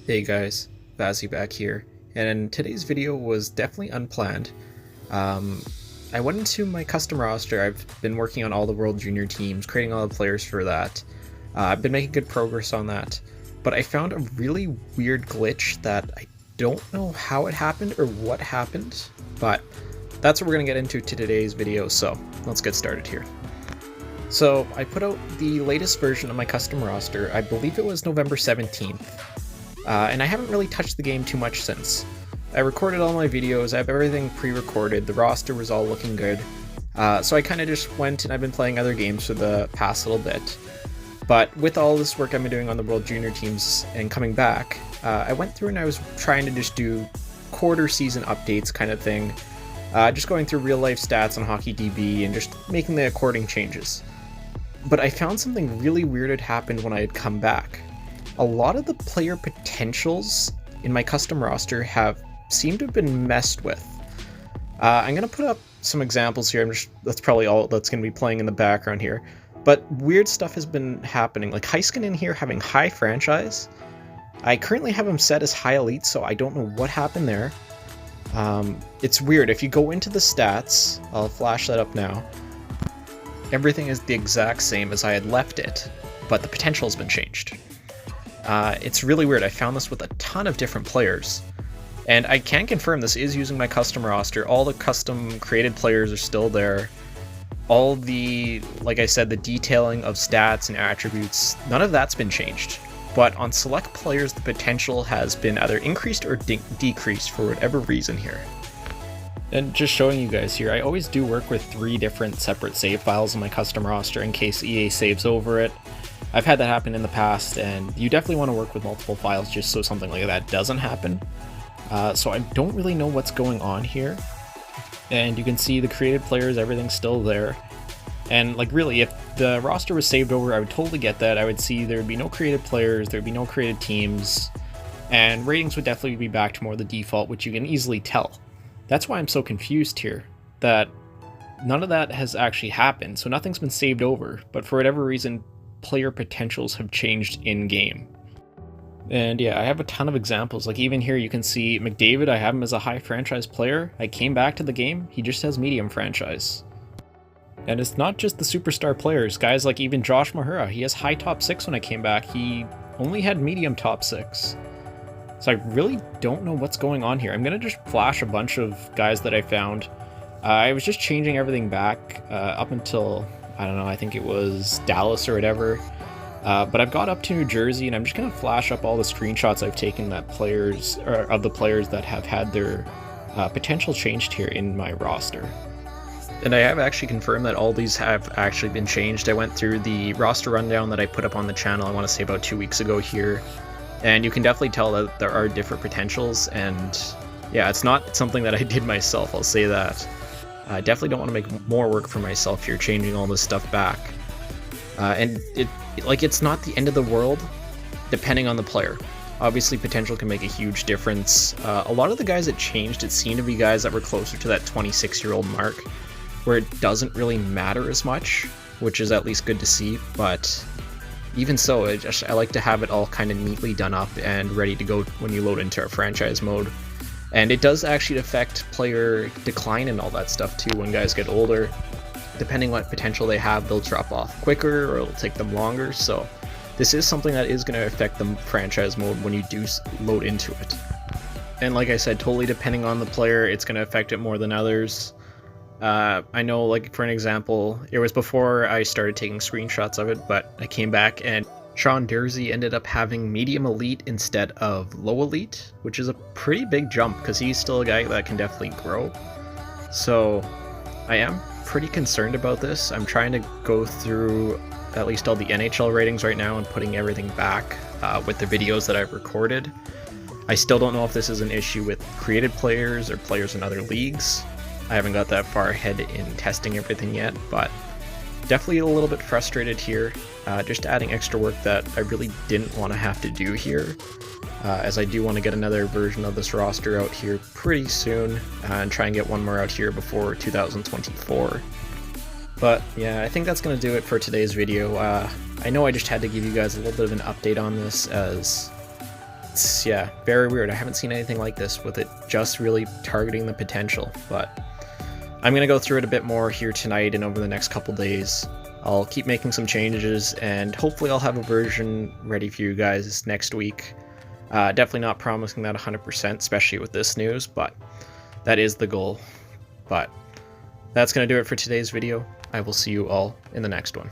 Hey guys, Vazzy back here, and today's video was definitely unplanned. Um, I went into my custom roster. I've been working on all the World Junior teams, creating all the players for that. I've been making good progress on that, but I found a really weird glitch that I don't know how it happened or what happened, but that's what we're going to get into today's video, so let's get started here. So I put out the latest version of my custom roster. I believe it was November 17th. And I haven't really touched the game too much since. I recorded all my videos, I have everything pre-recorded, the roster was all looking good. So I kind of just went and I've been playing other games for the past little bit. But with all this work I've been doing on the World Junior teams and coming back, I went through and I was trying to just do quarter season updates kind of thing. Just going through real life stats on HockeyDB and just making the according changes. But I found something really weird had happened when I had come back. A lot of the player potentials in my custom roster seemed to have been messed with. I'm going to put up some examples here. That's probably all that's going to be playing in the background here. But weird stuff has been happening. Like Heiskin in here having high franchise. I currently have him set as high elite, so I don't know what happened there. It's weird. If you go into the stats, I'll flash that up now. Everything is the exact same as I had left it, but the potential has been changed. It's really weird. I found this with a ton of different players, and I can confirm this is using my custom roster. All the custom created players are still there. All the, like I said, the detailing of stats and attributes, none of that's been changed. But on select players, the potential has been either increased or decreased for whatever reason here. And just showing you guys here, I always do work with 3 different separate save files in my custom roster in case EA saves over it. I've had that happen in the past, and you definitely want to work with multiple files just so something like that doesn't happen. So I don't really know what's going on here. And you can see the created players, everything's still there. And like really, if the roster was saved over, I would totally get that. I would see there'd be no created players, there'd be no created teams, and ratings would definitely be back to more the default, which you can easily tell. That's why I'm so confused here, that none of that has actually happened. So nothing's been saved over, but for whatever reason, player potentials have changed in-game. And yeah, I have a ton of examples. Like even here you can see McDavid, I have him as a high franchise player. I came back to the game, he just has medium franchise. And it's not just the superstar players, guys like even Josh Mahura, he has high top 6 when I came back, he only had medium top 6. So I really don't know what's going on here. I'm gonna just flash a bunch of guys that I found. I was just changing everything back up until, I don't know, I think it was Dallas or whatever. But I've got up to New Jersey, and I'm just going to flash up all the screenshots I've taken that of the players that have had their potential changed here in my roster. And I have actually confirmed that all these have actually been changed. I went through the roster rundown that I put up on the channel, I want to say about 2 weeks ago here. And you can definitely tell that there are different potentials, and yeah, it's not something that I did myself, I'll say that. I definitely don't want to make more work for myself here, changing all this stuff back. And it's not the end of the world, depending on the player. Obviously, potential can make a huge difference. A lot of the guys that changed, it seemed to be guys that were closer to that 26-year-old mark, where it doesn't really matter as much, which is at least good to see. But even so, I like to have it all kind of neatly done up and ready to go when you load into a franchise mode. And it does actually affect player decline and all that stuff too when guys get older. Depending what potential they have, they'll drop off quicker or it'll take them longer. So this is something that is going to affect the franchise mode when you do load into it. And like I said, totally depending on the player, it's going to affect it more than others. I know, like for an example, it was before I started taking screenshots of it, but I came back and Sean Dursey ended up having medium elite instead of low elite, which is a pretty big jump because he's still a guy that can definitely grow. So I am pretty concerned about this. I'm trying to go through at least all the NHL ratings right now and putting everything back with the videos that I've recorded. I still don't know if this is an issue with created players or players in other leagues. I haven't got that far ahead in testing everything yet, but definitely a little bit frustrated here. Just adding extra work that I really didn't want to have to do here, as I do want to get another version of this roster out here pretty soon, and try and get one more out here before 2024. But yeah, I think that's going to do it for today's video. I know I just had to give you guys a little bit of an update on this, as is, yeah, very weird. I haven't seen anything like this with it just really targeting the potential, but I'm going to go through it a bit more here tonight and over the next couple days. I'll keep making some changes, and hopefully I'll have a version ready for you guys next week. Definitely not promising that 100%, especially with this news, but that is the goal. But that's going to do it for today's video. I will see you all in the next one.